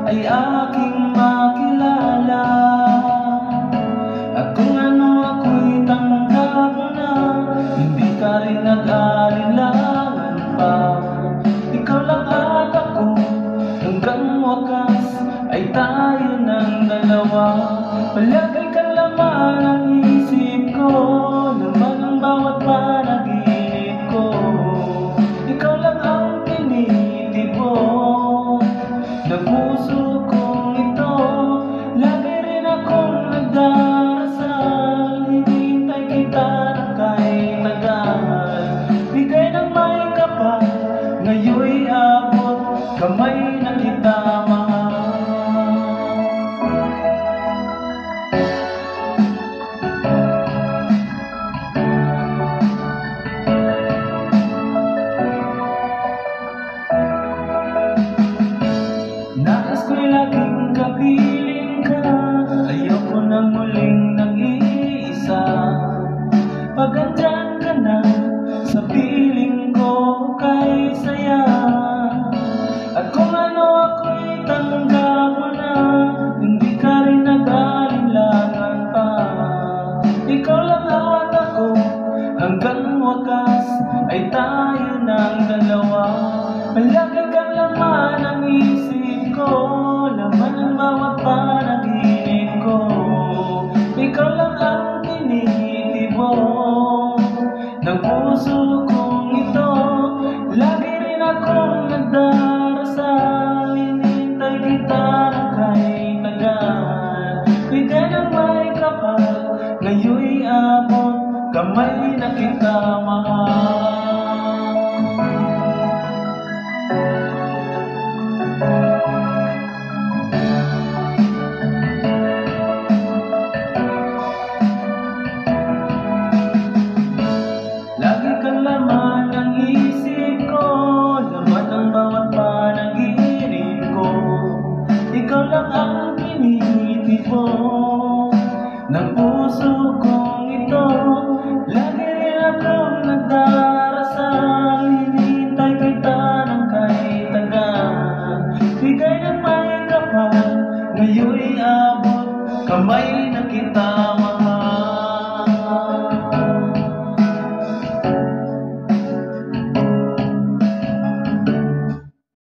ay aking makilala. At kung ano ako'y tanggap na, hindi ka rin nag-alinlangan pa. Ikaw lang at ako, hanggang wakas ay tayo ng dalawa. Palagay kang laman ang isip ko, laman ang bawat panaginip ko. Ikaw lang ang tinitibok ng puso kong ito. Lagi rin akong nagdarasal, hinihintay kita ng kahit tagal. Bigay ng may kapal, ngayon'y abot kamay na kita mahal. Nais ko'y laging kapiling ka, ayoko nang muling nag-iisa. Pag andyan ka na sa piling ko, kay saya. At kung ano ako'y tanggap mo na, hindi ka rin nag-alinlangan pa. Ikaw lang at ako, hanggang wakas ay tayo ng dalawa. Palagay kang laman ang isip ko, laman ang bawat panaginip ko. Ikaw lang ang tinitibok ng puso kong ito. Lagi rin akong nagdarasal, hinihintay kita ng kahit tagal. Bigay ng may kapal, ngayon'y abot kamay na kita mahal. Lagi kang laman ng isip ko, laman ang bawat panaginip ko. Ikaw lang ang tinitibok ng puso kong ito. Lagi rin akong nagdarasal, hinihintay kita ng kahit tagal. Bigay ng may kapal, ngayon'y abot kamay